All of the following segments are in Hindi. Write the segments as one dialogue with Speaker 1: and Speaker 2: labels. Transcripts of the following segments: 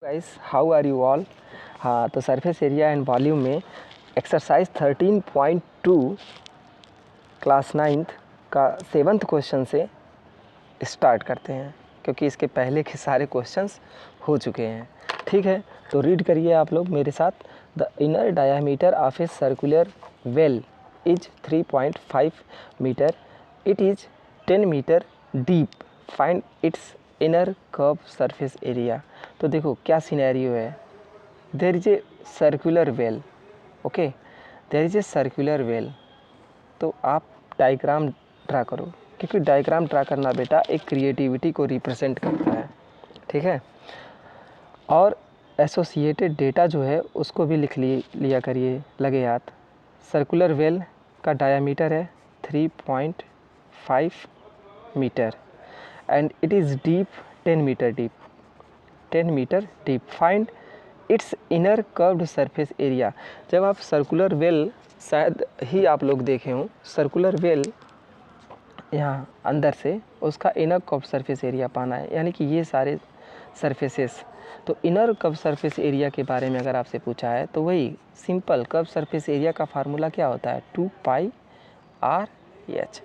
Speaker 1: Guys how are you all. हाँ, तो सरफेस एरिया एंड वॉल्यूम में एक्सरसाइज 13.2 क्लास 9th का 7th क्वेश्चन से स्टार्ट करते हैं, क्योंकि इसके पहले के सारे क्वेश्चंस हो चुके हैं। ठीक है, तो रीड करिए आप लोग मेरे साथ। The inner diameter of a circular well is 3.5 metre, it is 10 metre deep, find its inner curve surface area. तो देखो क्या सिनेरियो है। There is a circular well, okay, there is a circular well. तो आप डायग्राम ड्रा करो, क्योंकि डायग्राम ड्रा करना बेटा एक क्रिएटिविटी को रिप्रेजेंट करता है। ठीक है, और एसोसिएटेड डेटा जो है उसको भी लिख लिया करिए, लगे हाथ। सर्कुलर वेल का डायामीटर है 3.5 metre and it is deep 10 metre deep, 10 metre deep. Find its inner curved surface area. जब आप सर्कुलर वेल, शायद ही आप लोग देखे हों सर्कुलर वेल, यहाँ अंदर से उसका इनर कर्व सरफेस एरिया पाना है, यानी कि ये सारे सरफेसेस। तो इनर कर्व सरफेस एरिया के बारे में अगर आपसे पूछा है तो वही सिंपल कर्व सरफेस एरिया का फार्मूला क्या होता है, 2πr/h।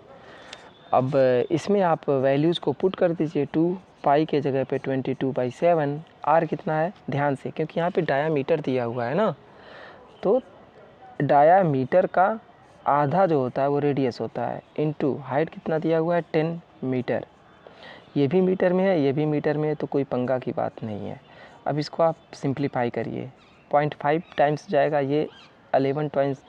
Speaker 1: अब इसमें आप वैल्यूज़ को पुट कर दीजिए। 2π के जगह पे 22/7। r कितना है, ध्यान से, क्योंकि यहाँ पे डायामीटर दिया हुआ है ना, तो डायामीटर का आधा जो होता है वो रेडियस होता है, इनटू हाइट कितना दिया हुआ है 10 मीटर। ये भी मीटर में है, ये भी मीटर में है, तो कोई पंगा की बात नहीं है। अब इसको आप सिंप्लीफाई करिए, 0.5 टाइम्स जाएगा, ये 11 टाइम्स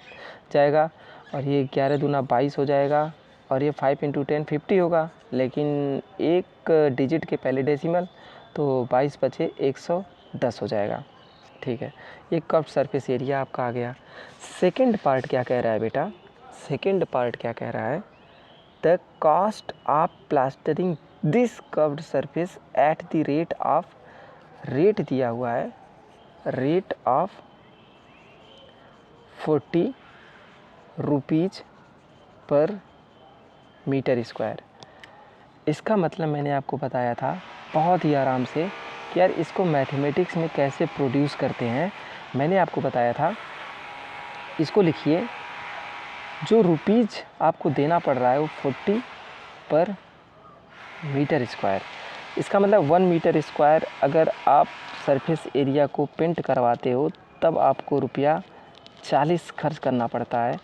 Speaker 1: जाएगा, और ये 11 दूना 22 हो जाएगा, और ये 5 × 10 50 होगा, लेकिन एक डिजिट के पहले डेसिमल, तो 22 बचे 110 हो जाएगा। ठीक है, ये कर्व्ड सरफेस एरिया आपका आ गया। सेकंड पार्ट क्या कह रहा है बेटा, सेकंड पार्ट क्या कह रहा है, the cost of plastering this curved surface at the rate of, rate दिया हुआ है, रेट ऑफ 40 रुपीज़ पर मीटर स्क्वायर। इसका मतलब मैंने आपको बताया था बहुत ही आराम से कि यार इसको मैथमेटिक्स में कैसे प्रोड्यूस करते हैं। मैंने आपको बताया था, इसको लिखिए, जो रुपीज़ आपको देना पड़ रहा है वो 40 पर मीटर स्क्वायर। इसका मतलब 1 मीटर स्क्वायर अगर आप सरफेस एरिया को पेंट करवाते हो तब आपको रुपया 40 खर्च करना पड़ता है।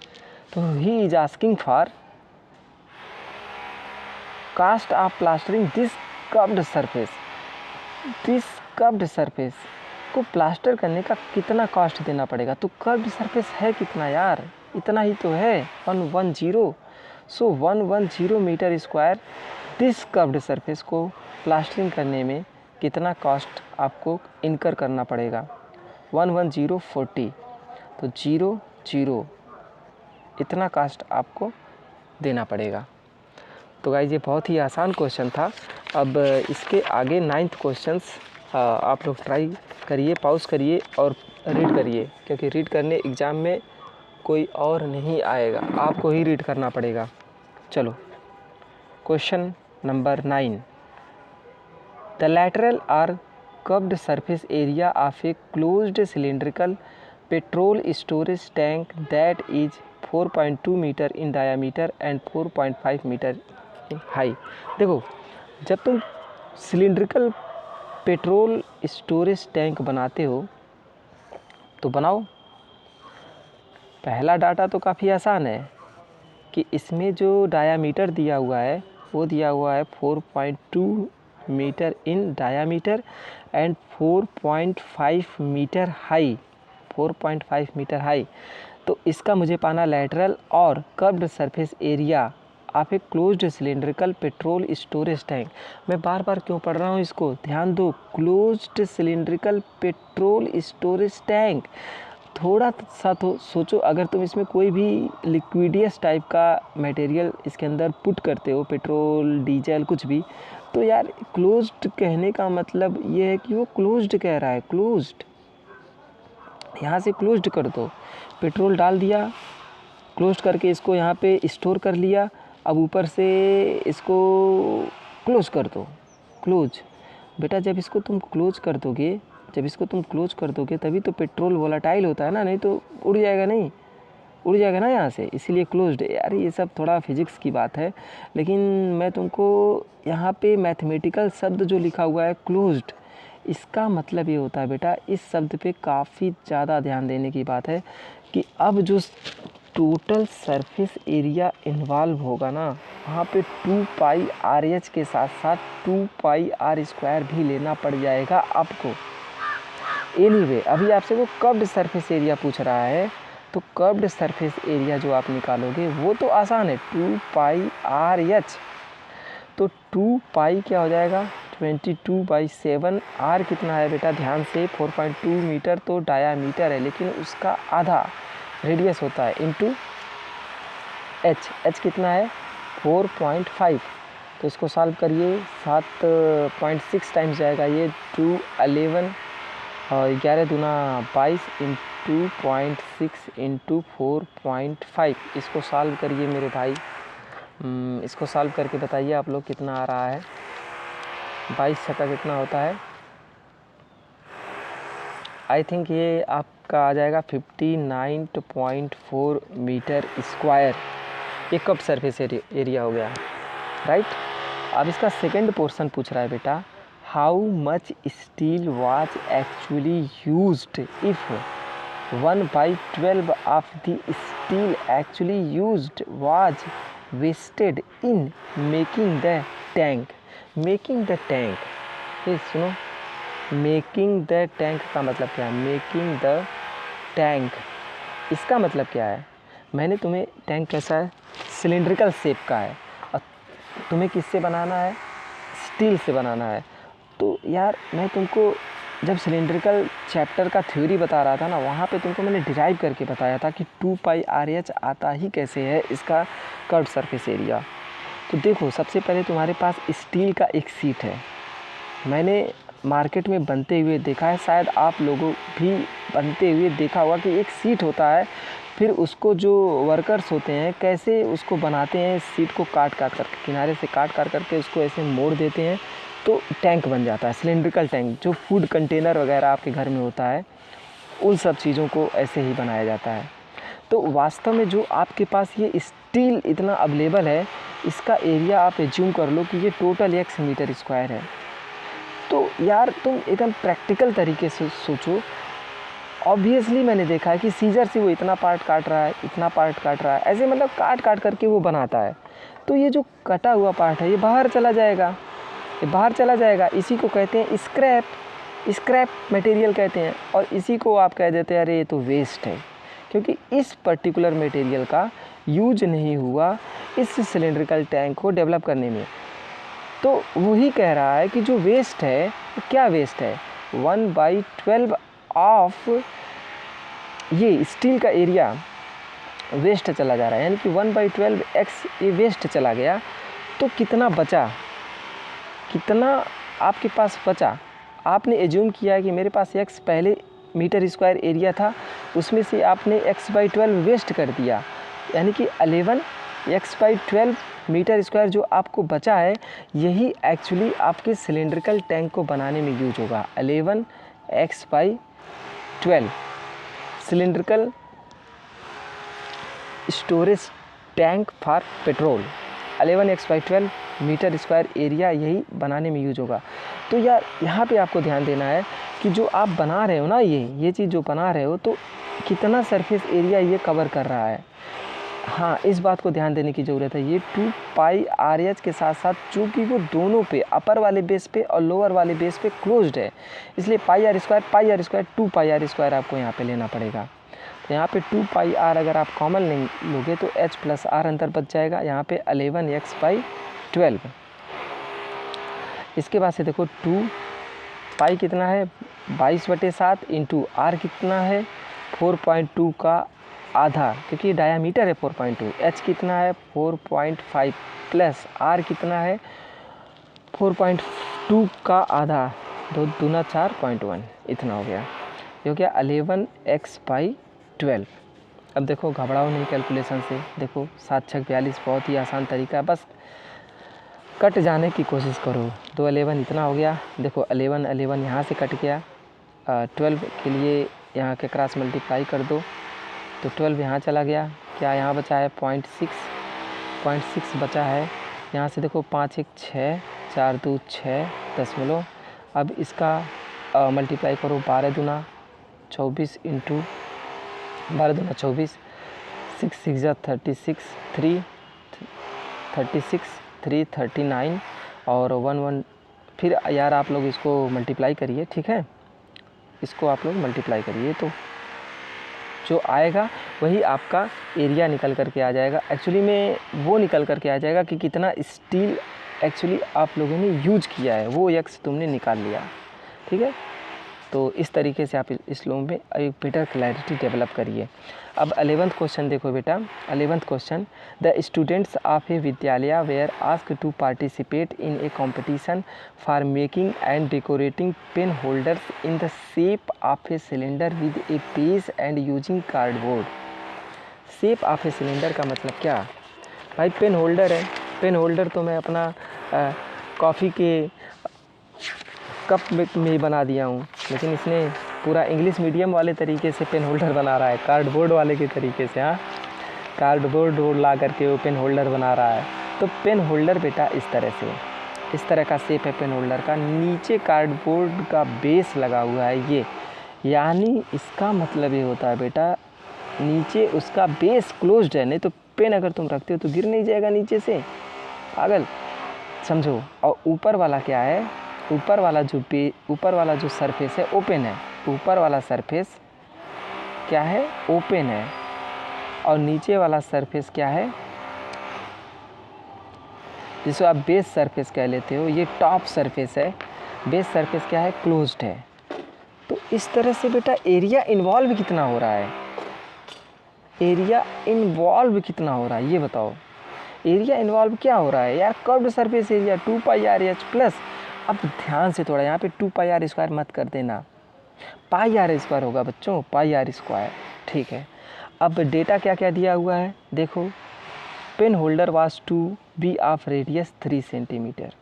Speaker 1: तो he is asking for cost of plastering this curved surface, this curved surface को प्लास्टर करने का कितना कॉस्ट देना पड़ेगा। तो कर्व्ड सरफेस है कितना यार, इतना ही तो है, 110। So 110 metre square this curved surface को प्लास्टरिंग करने में कितना कॉस्ट आपको इनकर करना पड़ेगा, 110 40, तो 0 0 इतना कॉस्ट आपको देना पड़ेगा। तो गाइस ये बहुत ही आसान क्वेश्चन था। अब इसके आगे 9th क्वेश्चंस आप लोग ट्राई करिए, पॉज करिए और रीड करिए, क्योंकि रीड करने एग्ज़ाम में कोई और नहीं आएगा, आपको ही रीड करना पड़ेगा। चलो, question number 9, the lateral or curved surface area of a closed cylindrical petrol storage tank that is 4.2 metre in diameter and 4.5 metre high. देखो, जब तुम सिलिंड्रिकल पेट्रोल स्टोरेज टैंक बनाते हो तो बनाओ। पहला डाटा तो काफ़ी आसान है कि इसमें जो डायामीटर दिया हुआ है वो दिया हुआ है 4.2 metre in diameter and 4.5 metre high, 4.5 metre high. तो इसका मुझे पाना लैटरल और curved surface area of a closed cylindrical petrol storage tank. मैं बार बार क्यों पढ़ रहा हूँ इसको, ध्यान दो, closed cylindrical petrol storage tank. थोड़ा सा तो सोचो, अगर तुम इसमें कोई भी लिक्विडियस टाइप का मटेरियल इसके अंदर पुट करते हो, पेट्रोल डीजल कुछ भी, तो यार क्लोज्ड कहने का मतलब ये है कि वो क्लोज्ड कह रहा है, क्लोज्ड, यहाँ से क्लोज्ड कर दो। पेट्रोल डाल दिया, क्लोज करके इसको यहाँ पे स्टोर कर लिया, अब ऊपर से इसको क्लोज कर दो, क्लोज। बेटा जब इसको तुम क्लोज कर दोगे जब इसको तुम क्लोज कर दोगे तभी तो पेट्रोल वोलाटाइल होता है ना, नहीं तो उड़ जाएगा, नहीं उड़ जाएगा ना यहाँ से, इसीलिए क्लोज्ड है। यार ये सब थोड़ा फिजिक्स की बात है, लेकिन मैं तुमको यहाँ पे मैथमेटिकल शब्द जो लिखा हुआ है क्लोज्ड, इसका मतलब ये होता है बेटा, इस शब्द पे काफ़ी ज़्यादा ध्यान देने की बात है कि अब जो टोटल सरफेस एरिया इन्वॉल्व होगा ना, वहाँ पे 2 पाई आर एच के साथ साथ 2 पाई आर स्क्वायर भी लेना पड़ जाएगा आपको। एनीवे अभी आपसे वो कर्व्ड सरफेस एरिया पूछ रहा है, तो कर्व्ड सरफेस एरिया जो आप निकालोगे वो तो आसान है, 2 पाई आर एच। तो 2 पाई क्या हो जाएगा, 22/7। आर कितना है बेटा, ध्यान से 4.2 मीटर तो डायामीटर है, लेकिन उसका आधा रेडियस होता है, इंटू एच कितना है 4.5। तो इसको सॉल्व करिए, 7.6 टाइम्स जाएगा ये, 2 11 और 11 दूना 22 इंटू 0.6 इंटू 4.5। इसको सॉल्व करिए मेरे भाई, इसको सॉल्व करके बताइए आप लोग कितना आ रहा है। 22 छक्का कितना होता है, आई थिंक ये आपका आ जाएगा 59.4 मीटर स्क्वायर। ये कप सरफेस एरिया हो गया, राइट। अब इसका सेकंड पोर्शन पूछ रहा है बेटा, how much steel was actually used if 1/12 of the steel actually used was wasted in making the tank. Making the tank, ये सुनो, मेकिंग द टैंक का मतलब क्या है, मेकिंग द टैंक इसका मतलब क्या है। मैंने तुम्हें टैंक कैसा है, सिलिंड्रिकल शेप का है, और तुम्हें किससे बनाना है, स्टील से बनाना है। तो यार मैं तुमको जब सिलिंड्रिकल चैप्टर का थ्योरी बता रहा था ना, वहाँ पे तुमको मैंने डिराइव करके बताया था कि 2 पाई आर एच आता ही कैसे है इसका कर्व्ड सरफेस एरिया। तो देखो, सबसे पहले तुम्हारे पास स्टील का एक शीट है, मैंने मार्केट में बनते हुए देखा है, शायद आप लोगों भी बनते हुए देखा होगा कि एक सीट होता है, फिर उसको जो वर्कर्स होते हैं कैसे उसको बनाते हैं, सीट को काट करके किनारे से काट करके उसको ऐसे मोड़ देते हैं, तो टैंक बन जाता है, सिलिंड्रिकल टैंक। जो फूड कंटेनर वगैरह आपके घर में होता है, उन सब चीज़ों को ऐसे ही बनाया जाता है। तो वास्तव में जो आपके पास ये स्टील इतना अवेलेबल है, इसका एरिया आप एज्यूम कर लो कि ये टोटल x मीटर स्क्वायर है। तो यार तुम एकदम प्रैक्टिकल तरीके से सोचो, ऑब्वियसली मैंने देखा है कि सीजर से वो इतना पार्ट काट रहा है, इतना पार्ट काट रहा है, ऐसे मतलब काट करके वो बनाता है। तो ये जो कटा हुआ पार्ट है ये बाहर चला जाएगा, ये बाहर चला जाएगा। इसी को कहते हैं स्क्रैप मटेरियल कहते हैं, और इसी को आप कह देते हैं अरे ये तो वेस्ट है, क्योंकि इस पर्टिकुलर मटेरियल का यूज नहीं हुआ इस सिलिंड्रिकल टैंक को डेवलप करने में। तो वही कह रहा है कि जो वेस्ट है, क्या वेस्ट है, 1/12 ऑफ ये स्टील का एरिया वेस्ट चला जा रहा है, यानी कि 1/12 x ये वेस्ट चला गया। तो कितना बचा, कितना आपके पास बचा, आपने एज्यूम किया है कि मेरे पास x पहले मीटर स्क्वायर एरिया था, उसमें से आपने x/12 वेस्ट कर दिया, यानी कि 11 x/12 मीटर स्क्वायर जो आपको बचा है, यही एक्चुअली आपके सिलिंड्रिकल टैंक को बनाने में यूज होगा। 11 x/12 cylindrical storage tank for petrol, 11 x/12 metre square area यही बनाने में यूज होगा। तो यार यहाँ पे आपको ध्यान देना है कि जो आप बना रहे हो ना, ये चीज़ जो बना रहे हो, तो कितना सरफेस एरिया ये कवर कर रहा है। हाँ, इस बात को ध्यान देने की ज़रूरत है। ये 2 पाई आर एच के साथ साथ चूँकि वो दोनों पे, अपर वाले बेस पे और लोअर वाले बेस पे क्लोज्ड है, इसलिए pi r square 2 pi r square आपको यहाँ पे लेना पड़ेगा। तो यहाँ पे 2 पाई आर अगर आप कॉमन लोगे तो h प्लस आर अंदर बच जाएगा, यहाँ पे 11 x/12। इसके बाद से देखो 2 पाई कितना है 22/7 इंटू आर कितना है 4.2 का आधा, क्योंकि डायामीटर है 4.2, h कितना है 4.5 प्लस आर कितना है 4.2 का आधा, 2 दूना 4.1, इतना हो गया। ये हो गया 11 x/12। अब देखो घबराओ नहीं कैलकुलेशन से, देखो 7 छक 42 बहुत ही आसान तरीका है, बस कट जाने की कोशिश करो। 2 11 इतना हो गया, देखो 11 यहाँ से कट गया, 12 के लिए यहाँ के क्रॉस मल्टीप्लाई कर दो तो 12 यहाँ चला गया, क्या यहाँ बचा है 0.6 बचा है। यहाँ से देखो 5 1 6, 4 2 6 दशमलव। अब इसका मल्टीप्लाई करो 12 दूना 24 इंटू 12 दूना 24, 6 6 36, 3 39 और 1 1। फिर यार आप लोग इसको मल्टीप्लाई करिए, ठीक है, इसको आप लोग मल्टीप्लाई करिए तो जो आएगा वही आपका एरिया निकल कर के आ जाएगा। एक्चुअली में वो निकल कर के आ जाएगा कि कितना स्टील एक्चुअली आप लोगों ने यूज किया है, वो एक्स तुमने निकाल लिया, ठीक है। तो इस तरीके से आप इस लोगों में एक बेटर क्लैरिटी डेवलप करिए। अब 11th क्वेश्चन देखो बेटा। 11th question, the students of a विद्यालय were asked to participate in a competition for making and decorating pen holders in the shape of a cylinder with a base and using cardboard. Shape of a cylinder का मतलब क्या भाई? पेन होल्डर है। पेन होल्डर तो मैं अपना कॉफ़ी के कप में बना दिया हूँ, लेकिन इसने पूरा इंग्लिश मीडियम वाले तरीके से पेन होल्डर बना रहा है, कार्डबोर्ड वाले के तरीके से। हाँ, कार्डबोर्ड ला करके वो पेन होल्डर बना रहा है। तो पेन होल्डर बेटा इस तरह का शेप है पेन होल्डर का। नीचे कार्डबोर्ड का बेस लगा हुआ है ये, यानी इसका मतलब ये होता है बेटा नीचे उसका बेस क्लोज्ड है, नहीं तो पेन अगर तुम रखते हो तो गिर नहीं जाएगा नीचे से, पागल समझो। और ऊपर वाला क्या है? ऊपर वाला जो सरफेस है ओपन है। ऊपर वाला सरफेस क्या है? ओपन है। और नीचे वाला सरफेस क्या है? जिसको आप बेस सरफेस कह लेते हो, ये टॉप सरफेस है। बेस सरफेस क्या है? क्लोज्ड है। तो इस तरह से बेटा एरिया इन्वॉल्व कितना हो रहा है? एरिया इन्वॉल्व कितना हो रहा है ये बताओ। एरिया इन्वॉल्व क्या हो रहा है यार? Curved surface area 2πr/h plus. अब ध्यान से थोड़ा यहाँ पे 2πr² मत कर देना, πr² होगा बच्चों, πr², ठीक है। अब डेटा क्या क्या दिया हुआ है देखो। Pen holder was to be of radius 3 centimetre.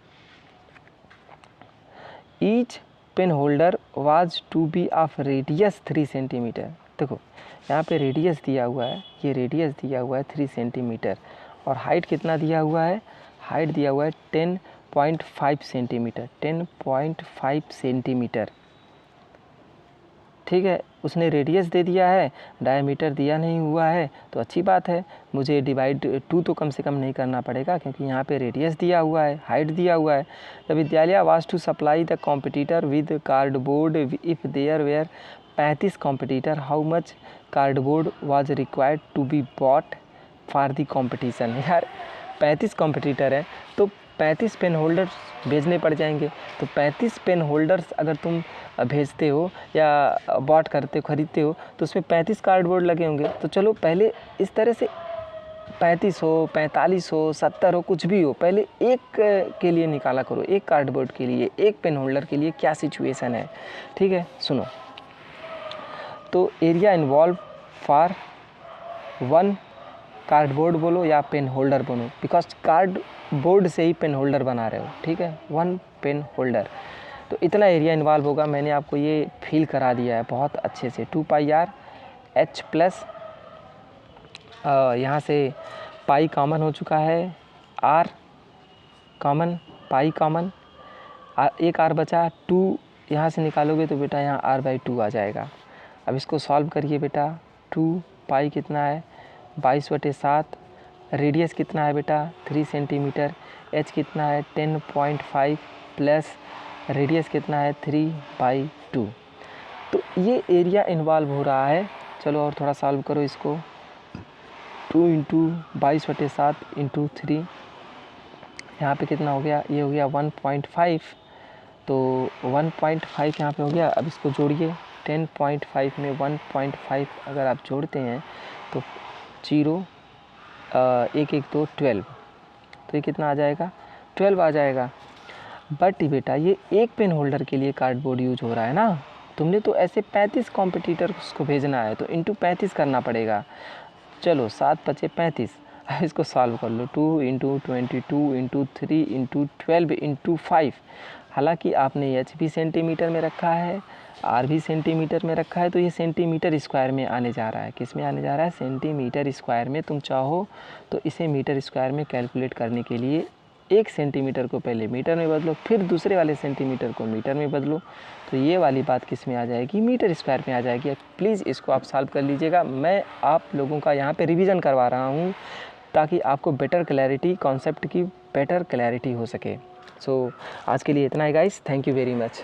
Speaker 1: Each pen holder was to be of radius 3 centimetre. देखो यहाँ पे रेडियस दिया हुआ है, ये रेडियस दिया हुआ है 3 सेंटीमीटर। और हाइट कितना दिया हुआ है? हाइट दिया हुआ है 10.5 सेंटीमीटर, 10.5 सेंटीमीटर, ठीक है। उसने रेडियस दे दिया है, डायमीटर दिया नहीं हुआ है, तो अच्छी बात है, मुझे डिवाइड 2 तो कम से कम नहीं करना पड़ेगा, क्योंकि यहाँ पे रेडियस दिया हुआ है, हाइट दिया हुआ है। The Vidyalaya was to supply the competitor with cardboard if there were 35 competitor, how much cardboard was required to be bought for the competition. यार 35 कॉम्पिटिटर हैं तो 35 पेन होल्डर्स भेजने पड़ जाएंगे। तो 35 पेन होल्डर्स अगर तुम भेजते हो या बॉट करते हो, ख़रीदते हो, तो उसमें 35 कार्डबोर्ड लगे होंगे। तो चलो पहले इस तरह से 35 हो, 45 हो, 70 हो, कुछ भी हो, पहले एक के लिए निकाला करो, एक कार्डबोर्ड के लिए, एक पेन होल्डर के लिए क्या सिचुएशन है, ठीक है। सुनो, तो एरिया इन्वॉल्व फॉर 1 कार्डबोर्ड बोलो या पेन होल्डर बोलो, बिकॉज कार्डबोर्ड से ही पेन होल्डर बना रहे हो, ठीक है, 1 पेन होल्डर। तो इतना एरिया इन्वॉल्व होगा। मैंने आपको ये फील करा दिया है बहुत अच्छे से। 2πr/h प्लस यहाँ से पाई कॉमन हो चुका है, r कॉमन, पाई कॉमन, एक r बचा, 2 यहाँ से निकालोगे तो बेटा यहाँ r/2 आ जाएगा। अब इसको सॉल्व करिए बेटा। 2 पाई कितना है? 22/7। रेडियस कितना है बेटा? 3 सेंटीमीटर। h कितना है? 10.5 प्लस रेडियस कितना है? 3/2। तो ये एरिया इन्वॉल्व हो रहा है। चलो और थोड़ा सॉल्व करो इसको। 2 इंटू 22/7 इंटू 3, यहाँ पे कितना हो गया? ये हो गया 1.5। तो 1.5 यहाँ पे हो गया। अब इसको जोड़िए, 10.5 में 1.5 अगर आप जोड़ते हैं तो 0 1 1 2 12, तो ये कितना आ जाएगा? 12 आ जाएगा। बट बेटा ये एक पेन होल्डर के लिए कार्डबोर्ड यूज हो रहा है ना, तुमने तो ऐसे 35 कॉम्पिटिटर्स को भेजना है तो इंटू 35 करना पड़ेगा। चलो 7 बचे 35। अब इसको सॉल्व कर लो। 2 इंटू 22 इंटू 3 इंटू 12 इंटू 5, हालांकि आपने एच भी सेंटीमीटर में रखा है, आर भी सेंटीमीटर में रखा है, तो ये सेंटीमीटर स्क्वायर में आने जा रहा है। किस में आने जा रहा है? सेंटीमीटर स्क्वायर में। तुम चाहो तो इसे मीटर स्क्वायर में कैलकुलेट करने के लिए 1 सेंटीमीटर को पहले मीटर में बदलो, फिर दूसरे वाले सेंटीमीटर को मीटर में बदलो, तो ये वाली बात किस में आ जाएगी? मीटर स्क्वायर में आ जाएगी। प्लीज़ इसको आप सॉल्व कर लीजिएगा। मैं आप लोगों का यहाँ पे रिवीजन करवा रहा हूँ ताकि आपको बेटर क्लैरिटी, कॉन्सेप्ट की बेटर क्लैरिटी हो सके। सो आज के लिए इतना ही guys, thank you very much.